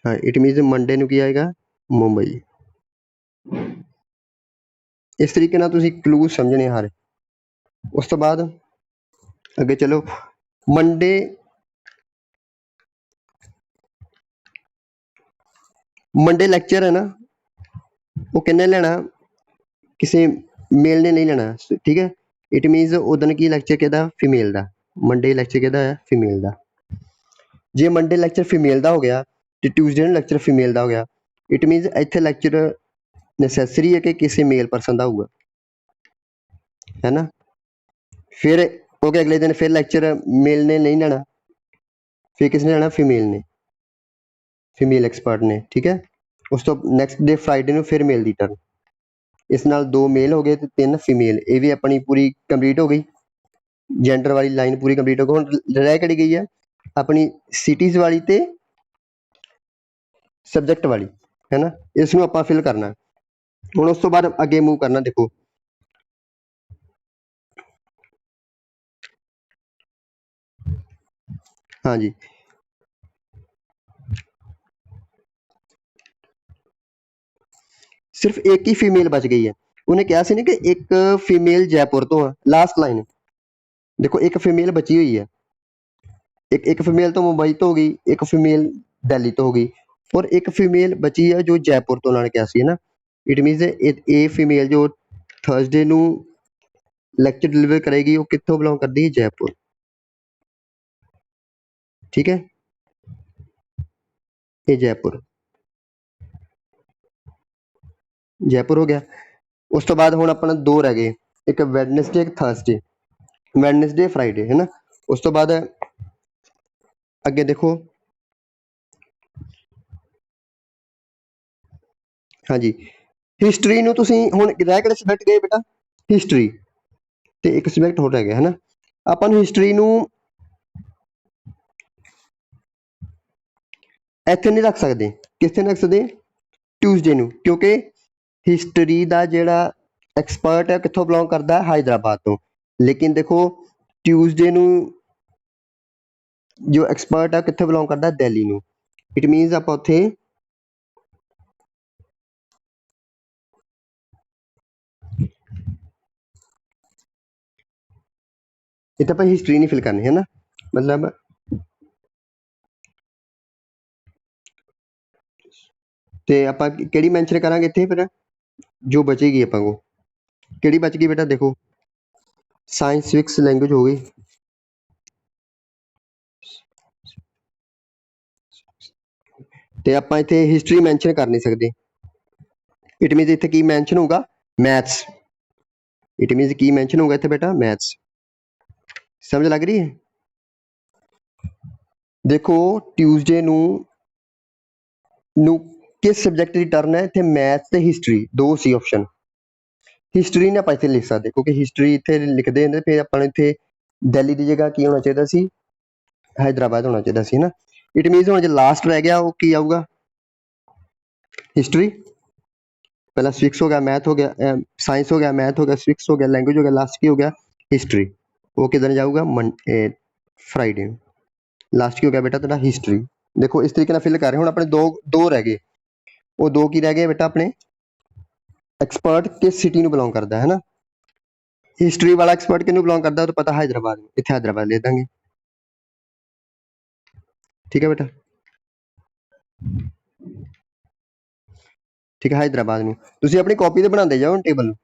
हाँ it mean Monday ਨੂੰ ਕੀ ਆਏਗਾ ਮੁੰਬਈ। ਇਸ ਤਰੀਕੇ ਨਾਲ ਤੁਸੀਂ ਕਲੂ ਸਮਝਣੇ ਹਰ। ਉਸ ਤੋਂ ਬਾਅਦ ਅੱਗੇ ਚਲੋ ਮੰਡੇ ਲੈਕਚਰ ਹੈ ਨਾ ਉਹ ਕਿੰਨੇ ਲੈਣਾ ਕਿਸੇ ਮੇਲ ਨੇ ਨਹੀਂ ਲੈਣਾ ਠੀਕ ਹੈ। ਇਟ ਮੀਨਸ ਉਦਣ ਕੀ ਲੈਕਚਰ ਕਿਹਦਾ ਫੀਮੇਲ ਦਾ ਮੰਡੇ ਲੈਕਚਰ ਕਿਹਦਾ ਹੈ ਫੀਮੇਲ ਦਾ। ਜੇ ਮੰਡੇ ਲੈਕਚਰ ਫੀਮੇਲ ਦਾ ਹੋ ਗਿਆ ਤੇ ਟਿਊਜ਼ਡੇ ਨੂੰ ਲੈਕਚਰ ਫੀਮੇਲ ਦਾ ਹੋ ਗਿਆ ਇਟ ਮੀਨਸ ਇੱਥੇ ਲੈਕਚਰ ਨੈਸੈਸਰੀ ਹੈ ਕਿ ਕਿਸੇ ਮੇਲ ਪਰਸਨ ਦਾ ਹੋਊਗਾ ਹੈ ਨਾ। ਫਿਰ ਉਹ ਅਗਲੇ ਦਿਨ ਫਿਰ ਲੈਕਚਰ ਮੇਲ ਨੇ ਨਹੀਂ ਲੈਣਾ ਫਿਰ ਕਿਸ ਨੇ ਲੈਣਾ ਫੀਮੇਲ ਨੇ ਫੀਮੇਲ ਐਕਸਪਰਟ ਨੇ ਠੀਕ ਹੈ। ਉਸ ਤੋਂ ਨੈਕਸਟ ਡੇ ਫਰਾਈਡੇ ਨੂੰ ਫਿਰ ਮੇਲ ਦੀ ਟਰਨ। ਇਸ ਨਾਲ 2 ਮੇਲ ਹੋ ਗਏ ਤੇ 3 ਫੀਮੇਲ। ਇਹ ਵੀ ਆਪਣੀ ਪੂਰੀ ਕੰਪਲੀਟ ਹੋ ਗਈ ਜੈਂਡਰ ਵਾਲੀ ਲਾਈਨ ਪੂਰੀ ਕੰਪਲੀਟ ਹੋ ਗਈ। ਹੁਣ ਰਹਿ ਕਿਹੜੀ ਗਈ ਹੈ ਆਪਣੀ ਸਿਟੀਜ਼ ਵਾਲੀ ਤੇ ਸਬਜੈਕਟ ਵਾਲੀ ਹੈ ਨਾ। ਇਸ ਨੂੰ ਆਪਾਂ ਫਿਲ ਕਰਨਾ। ਹੁਣ ਉਸ ਤੋਂ ਬਾਅਦ ਅੱਗੇ ਮੂਵ ਕਰਨਾ ਦੇਖੋ ਹਾਂਜੀ ਸਿਰਫ ਇੱਕ ਹੀ ਫੀਮੇਲ ਬਚ ਗਈ ਹੈ। ਉਹਨੇ ਕਿਹਾ ਸੀ ਨਾ ਕਿ ਇੱਕ ਫੀਮੇਲ ਜੈਪੁਰ ਤੋਂ ਆ ਲਾਸਟ ਲਾਈਨ ਦੇਖੋ ਇੱਕ ਫੀਮੇਲ ਬਚੀ ਹੋਈ ਹੈ। ਇੱਕ ਫੀਮੇਲ ਤੋਂ ਮੁੰਬਈ ਤੋਂ ਹੋ ਗਈ ਇੱਕ ਫੀਮੇਲ ਦਿੱਲੀ ਤੋਂ ਹੋ ਗਈ ਔਰ ਇੱਕ ਫੀਮੇਲ ਬਚੀ ਹੈ ਜੋ ਜੈਪੁਰ ਤੋਂ ਉਹਨਾਂ ਨੇ ਕਿਹਾ ਸੀ ਹੈ ਨਾ। ਇਟ ਮੀਨਸ ਇਹ ਫੀਮੇਲ ਜੋ ਥਰਸਡੇ ਨੂੰ ਲੈਕਚਰ ਡਿਲੀਵਰ ਕਰੇਗੀ ਉਹ ਕਿੱਥੋਂ ਬਿਲੋਂਗ ਕਰਦੀ ਹੈ ਜੈਪੁਰ ਠੀਕ ਹੈ। ਇਹ ਜੈਪੁਰ ਹੋ ਗਿਆ। ਉਸ ਤੋਂ ਬਾਅਦ ਹੁਣ ਆਪਣਾ 2 ਰਹਿ ਗਏ ਇੱਕ ਵੈਡਨਸਡੇ ਇੱਕ ਥਰਸਡੇ ਵੈਡਨਸਡੇ ਫਰਾਈਡੇ ਹੈ ਨਾ। ਉਸ ਤੋਂ ਬਾਅਦ ਅੱਗੇ ਦੇਖੋ ਹਾਂਜੀ ਹਿਸਟਰੀ ਨੂੰ ਤੁਸੀਂ ਹੁਣ ਰਹਿ ਕਿਹੜੇ ਸਬਜੈਕਟ ਗਏ ਬੇਟਾ ਹਿਸਟਰੀ ਤੇ ਇੱਕ ਸਬਜੈਕਟ ਹੋਰ ਰਹਿ ਗਿਆ ਹੈ ਨਾ। ਆਪਾਂ ਨੂੰ ਹਿਸਟਰੀ ਨੂੰ ਇੱਥੇ ਨਹੀਂ ਰੱਖ ਸਕਦੇ ਕਿੱਥੇ ਨਹੀਂ ਰੱਖ ਸਕਦੇ ਟਿਊਜ਼ਡੇ ਨੂੰ ਕਿਉਂਕਿ ਹਿਸਟਰੀ ਦਾ ਜਿਹੜਾ ਐਕਸਪਰਟ ਹੈ ਕਿੱਥੋਂ ਬਿਲੋਂਗ ਕਰਦਾ ਹੈ ਹੈਦਰਾਬਾਦ ਤੋਂ। ਲੇਕਿਨ ਦੇਖੋ ਟਿਊਜ਼ਡੇ ਨੂੰ ਜੋ ਐਕਸਪਰਟ ਹੈ ਕਿੱਥੇ ਬਿਲੋਂਗ ਕਰਦਾ ਦਿੱਲੀ ਨੂੰ। ਇਟ ਮੀਨਸ ਆਪਾਂ ਉੱਥੇ ਇੱਥੇ ਆਪਾਂ ਹਿਸਟਰੀ ਨਹੀਂ ਫਿਲ ਕਰਨੀ ਹੈ ਨਾ ਮਤਲਬ ਤੇ ਆਪਾਂ ਕਿਹੜੀ ਮੈਂਸ਼ਨ ਕਰਾਂਗੇ ਇੱਥੇ ਫਿਰ ਜੋ ਬਚੇਗੀ ਆਪਾਂ ਕੋ ਕਿਹੜੀ ਬਚ ਗਈ ਬੇਟਾ ਦੇਖੋ ਸਾਇੰਸ ਸਿਵਿਕਸ ਲੈਂਗੁਏਜ ਹੋ ਗਈ ਤੇ ਆਪਾਂ ਇੱਥੇ ਹਿਸਟਰੀ ਮੈਂਸ਼ਨ ਕਰ ਨਹੀਂ ਸਕਦੇ। ਇਟ ਮੀਨਸ ਇੱਥੇ ਕੀ ਮੈਂਸ਼ਨ ਹੋਊਗਾ maths. It means Ki mention ਹੋਊਗਾ ਇੱਥੇ ਬੇਟਾ ਮੈਥਸ। ਸਮਝ ਲੱਗ ਰਹੀ ਹੈ ਦੇਖੋ ਟਿਊਜ਼ਡੇ ਨੂੰ ਕਿਸ ਸਬਜੈਕਟ ਦੀ ਟਰਨ ਹੈ ਇੱਥੇ ਮੈਥ ਤੇ ਹਿਸਟਰੀ 2 ਸੀ ਆਪਸ਼ਨ। ਹਿਸਟਰੀ ਨੇ ਆਪਾਂ ਇੱਥੇ ਲਿਖ ਸਕਦੇ ਕਿਉਂਕਿ ਹਿਸਟਰੀ ਇੱਥੇ ਲਿਖਦੇ ਹੁੰਦੇ ਫਿਰ ਆਪਾਂ ਨੂੰ ਇੱਥੇ ਦਿੱਲੀ ਦੀ ਜਗ੍ਹਾ ਕੀ ਹੋਣਾ ਚਾਹੀਦਾ ਸੀ ਹੈਦਰਾਬਾਦ ਹੋਣਾ ਚਾਹੀਦਾ ਸੀ ਨਾ। ਇਟ ਮੀਨਸ ਹੁਣ ਜੇ ਲਾਸਟ ਰਹਿ ਗਿਆ ਉਹ ਕੀ ਆਊਗਾ ਹਿਸਟਰੀ ਪਹਿਲਾਂ ਸਿਵਿਕਸ ਹੋ ਗਿਆ ਮੈਥ ਹੋ ਗਿਆ ਸਾਇੰਸ ਹੋ ਗਿਆ ਮੈਥ ਹੋ ਗਿਆ ਸਿਵਿਕਸ ਹੋ ਗਿਆ ਲੈਂਗੁਏਜ ਹੋ ਗਿਆ ਲਾਸਟ ਕੀ ਹੋ ਗਿਆ ਹਿਸਟਰੀ। ਉਹ ਕਿੱਧਰ ਜਾਊਗਾ ਫਰਾਈਡੇ ਨੂੰ ਲਾਸਟ ਕੀ ਹੋ ਗਿਆ ਬੇਟਾ ਤੁਹਾਡਾ ਹਿਸਟਰੀ। ਦੇਖੋ ਇਸ ਤਰੀਕੇ ਨਾਲ ਫਿਲ ਕਰ ਰਹੇ ਹੁਣ ਆਪਣੇ ਦੋ ਰਹਿ ਗਏ ਉਹ 2 ਕੀ ਰਹਿ ਗਏ ਬੇਟਾ ਆਪਣੇ ਐਕਸਪਰਟ ਕਿਸ ਸਿਟੀ ਨੂੰ ਬਿਲੋਂਗ ਕਰਦਾ ਹੈ ਨਾ। ਹਿਸਟਰੀ ਵਾਲਾ ਐਕਸਪਰਟ ਕਿਹਨੂੰ ਬਿਲੋਂਗ ਕਰਦਾ ਉਹ ਤਾਂ ਪਤਾ ਹੈਦਰਾਬਾਦ ਨੂੰ ਇੱਥੇ ਹੈਦਰਾਬਾਦ ਲੈ ਦਾਂਗੇ ਠੀਕ ਹੈ ਬੇਟਾ ਠੀਕ ਹੈ ਹੈਦਰਾਬਾਦ ਨੂੰ ਤੁਸੀਂ ਆਪਣੀ ਕਾਪੀ ਤੇ ਬਣਾਉਂਦੇ ਜਾਓ ਟੇਬਲ ਨੂੰ।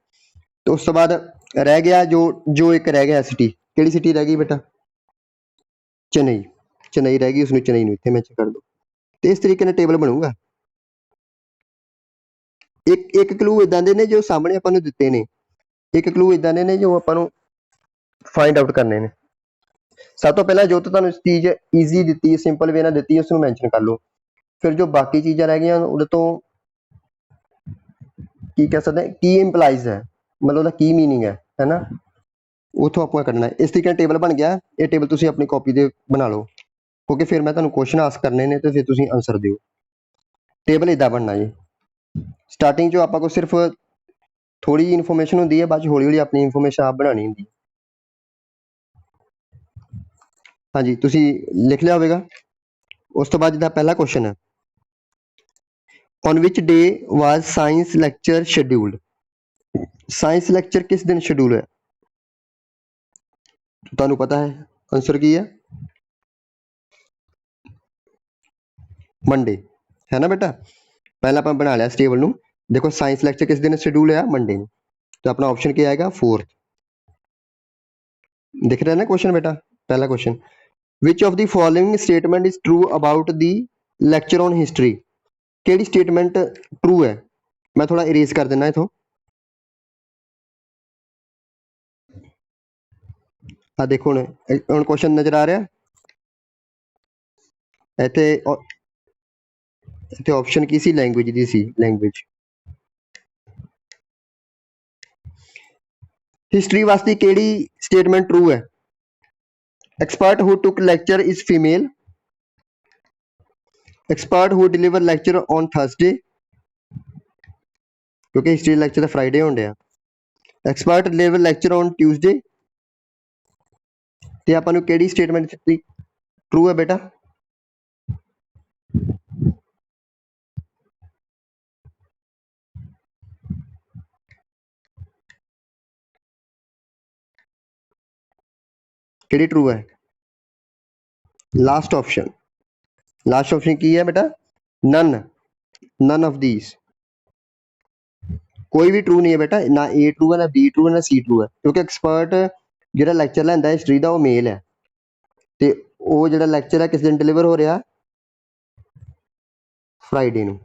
ਤੇ ਉਸ ਤੋਂ ਬਾਅਦ ਰਹਿ ਗਿਆ ਜੋ ਇੱਕ ਰਹਿ ਗਿਆ ਸਿਟੀ ਕਿਹੜੀ ਸਿਟੀ ਰਹਿ ਗਈ ਬੇਟਾ ਚੇਨਈ ਰਹਿ ਗਈ ਉਸਨੂੰ ਚੇਨਈ ਨੂੰ ਇੱਥੇ ਮੈਂਸ਼ਨ ਕਰ ਦਿਓ ਤੇ ਇਸ ਤਰੀਕੇ ਨਾਲ ਟੇਬਲ ਬਣੂਗਾ। ਇੱਕ ਕਲੂ ਇਦਾਂ ਦੇ ਨੇ ਜੋ ਸਾਹਮਣੇ ਆਪਾਂ ਨੂੰ ਦਿੱਤੇ ਨੇ ਇੱਕ ਕਲੂ ਇਦਾਂ ਦੇ ਨੇ ਜੋ ਆਪਾਂ ਨੂੰ ਫਾਈਂਡ ਆਊਟ ਕਰਨੇ ਨੇ। ਸਭ ਤੋਂ ਪਹਿਲਾਂ ਜੋ ਤੁਹਾਨੂੰ ਚੀਜ਼ ਈਜ਼ੀ ਦਿੱਤੀ ਸਿੰਪਲ ਵੇ ਨਾਲ ਦਿੱਤੀ ਉਸ ਨੂੰ ਮੈਂਸ਼ਨ ਕਰ ਲਓ। ਫਿਰ ਜੋ ਬਾਕੀ ਚੀਜ਼ਾਂ ਰਹਿ ਗਈਆਂ ਉਹਦੇ ਤੋਂ ਕੀ ਕਹਿ ਸਕਦੇ ਕੀ ਇੰਪਲਾਈਜ਼ ਹੈ ਮਤਲਬ ਉਹਦਾ ਕੀ ਮੀਨਿੰਗ ਹੈ ਨਾ ਉੱਥੋਂ ਆਪਾਂ ਕੱਢਣਾ। ਇਸ ਤਰੀਕੇ ਨਾਲ ਟੇਬਲ ਬਣ ਗਿਆ। ਇਹ ਟੇਬਲ ਤੁਸੀਂ ਆਪਣੀ ਕਾਪੀ ਤੇ ਬਣਾ ਲਓ ਕਿਉਂਕਿ ਫਿਰ ਮੈਂ ਤੁਹਾਨੂੰ ਕੁਐਸਚਨ ਆਸਕ ਕਰਨੇ ਨੇ ਤੇ ਫਿਰ ਤੁਸੀਂ ਆਨਸਰ ਦਿਓ। ਟੇਬਲ ਇਦਾਂ ਬਣਨਾ ਜੀ ਸਟਾਰਟਿੰਗ 'ਚ ਆਪਾਂ ਕੋਲ ਸਿਰਫ ਥੋੜੀ ਜਿਹੀ ਇਨਫੋਰਮੇਸ਼ਨ ਹੁੰਦੀ ਹੈ ਬਾਅਦ 'ਚ ਹੌਲੀ ਹੌਲੀ ਆਪਣੀ ਇਨਫੋਰਮੇਸ਼ਨ ਆਪ ਬਣਾਉਣੀ ਹੁੰਦੀ ਹੈ। ਹਾਂਜੀ ਤੁਸੀਂ ਲਿਖ ਲਿਆ ਹੋਵੇਗਾ। ਉਸ ਤੋਂ ਬਾਅਦ ਜਿੱਦਾਂ ਪਹਿਲਾ ਕੁਐਸਚਨ ਹੈ on which day was science lecture scheduled? Science lecture किस दिन शेड्यूल है? ਤੁਹਾਨੂੰ पता है आंसर की है? मंडे, है ना बेटा? पहला अपन बना लिया इस टेबल ਨੂੰ। देखो साइंस लेक्चर किस दिन शेड्यूल है? मंडे ਨੂੰ। तो अपना ऑप्शन क्या आएगा? 4th। दिख रहा है ना क्वेश्चन बेटा? पहला question, which of the following statement is true about the lecture on history? केड़ी स्टेटमेंट ट्रू है? मैं थोड़ा इरेज कर देना इथों। हाँ देखो हुण क्वेश्चन नजर आ रहा? इत्थे इत्थे ऑप्शन की सी? लैंग्वेज दी सी, लैंग्वेज। हिस्ट्री वास्ते केड़ी स्टेटमेंट ट्रू है? Expert who took lecture is female. Expert who deliver lecture on Thursday, क्योंकि हिस्ट्री लेक्चर तो फ्राइडे होने डया। Expert deliver lecture on Tuesday. ते आपां नूं केड़ी स्टेटमेंट ट्रू है बेटा? केड़ी ट्रू है? Last option. लास्ट ऑप्शन की है बेटा? None, none of these. कोई भी ट्रू नहीं है बेटा, ना ए ट्रू है, ना बी ट्रू है, ना सी ट्रू है, क्योंकि एक्सपर्ट जो लैक्चर लैंदा हिस्ट्री का वो मेल है, तो वो जो लैक्चर है किस दिन डिलीवर हो रहा? फ्राइडे ਨੂੰ।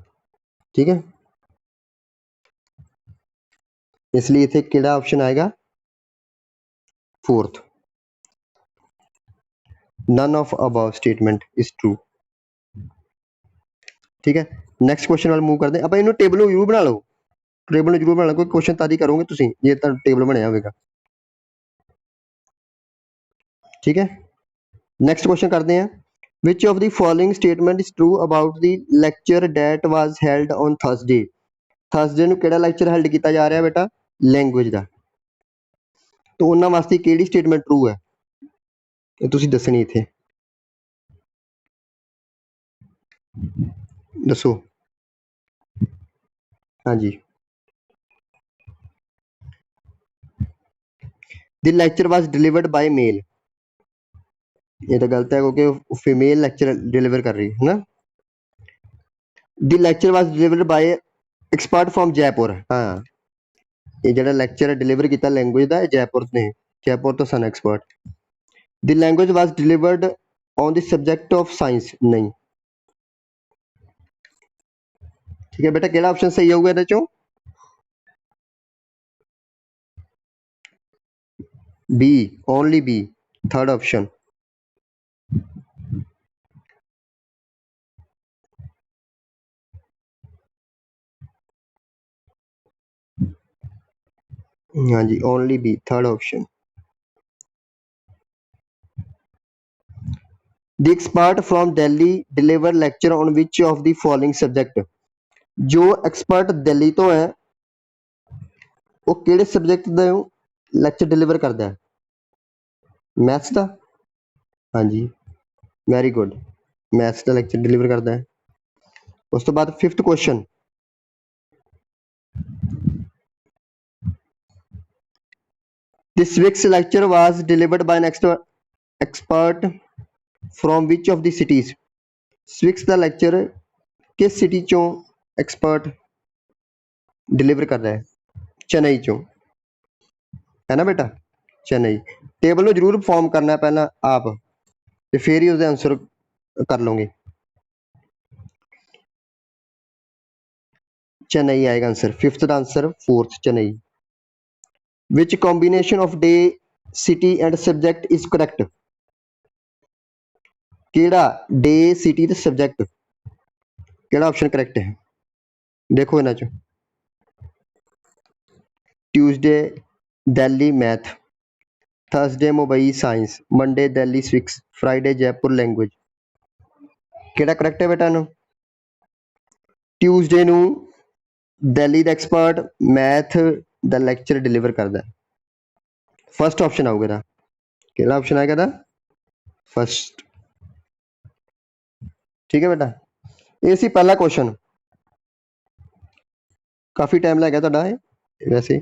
ठीक है, इसलिए इतने केड़ा ऑप्शन आएगा? 4th। None of above statement is true. ठीक है, नैक्सट क्वेश्चन वाल मूव करते हैं। आप इन्होंने टेबल जरूर बना लो, टेबल जरूर बना लो, कोई क्वेश्चन तारी करोगे तुम जे टेबल बनया होगा। ठीक है, नैक्सट क्वेश्चन करते हैं। विच of the following statement is true about the lecture that was held on Thursday? Thursday ਨੂੰ ਕਿਹੜਾ ਲੈਕਚਰ ਹੈਲਡ ਕੀਤਾ ਜਾ ਰਿਹਾ ਬੇਟਾ? ਲੈਂਗੁਏਜ ਦਾ। तो ਉਹਨਾਂ ਵਾਸਤੇ ਕਿਹੜੀ ਸਟੇਟਮੈਂਟ ਟਰੂ ਹੈ? ਇਹ ਤੁਸੀਂ ਦੱਸਣੀ ਇੱਥੇ, ਦੱਸੋ। ਹਾਂਜੀ, the lecture was delivered by mail. ये तो गलत है क्योंकि फीमेल लेक्चर डिलीवर कर रही है ना। The lecture was delivered bye expert from Jaipur. हाँ, ये जो लेक्चर डिलीवर किया लैंग्वेज का जयपुर ने, जयपुर तो सन expert. The language was delivered on the subject of science. नहीं। ठीक है बेटा, केड़ा ऑप्शन सही होगा ਇਹਦੇ ਚੋਂ? B, only B, third option. हाँ जी, only B, third option. The expert from Delhi deliver lecture on which of the following subject? जो एक्सपर्ट दिल्ली तो है वो किहड़े सब्जेक्ट का लैक्चर डिलीवर करता है? मैथ्स का। हाँ जी, वेरी गुड, मैथ्स का लैक्चर डिलीवर करता है। उस तो बाद 5th question, the civics lecture was delivered by next expert from which of the cities? Civics का लैक्चर किस सिटी चों एक्सपर्ट डिलीवर कर रहा है? चेन्नई चों, है ना बेटा? चेन्नई। टेबल में जरूर फॉर्म करना है पहला आप, तो फिर ही उसके आंसर कर लोगे। चेन्नई आएगा आंसर, 5th का answer 4th Chennai. Which combination of day city and subject is correct? केड़ा डे सिटी ते सब्जेक्ट केड़ा ऑप्शन करेक्ट है? देखो इन्हां चों, Tuesday Delhi math, Thursday Mumbai science, Monday Delhi civics, Friday Jaipur language. केड़ा करेक्ट है बेटा? इन्हूं ट्यूसडे नूं दिल्ली दा एक्सपर्ट मैथ दा लैक्चर डिलीवर करदा है। फर्स्ट ऑप्शन आऊगा इहदा, केड़ा ऑप्शन आएगा इहदा? फर्स्ट। ठीक है बेटा, ये सी पहला क्वेश्चन। ਕਾਫੀ ਟਾਈਮ ਲੱਗ ਗਿਆ ਤੁਹਾਡਾ ਇਹ ਵੈਸੇ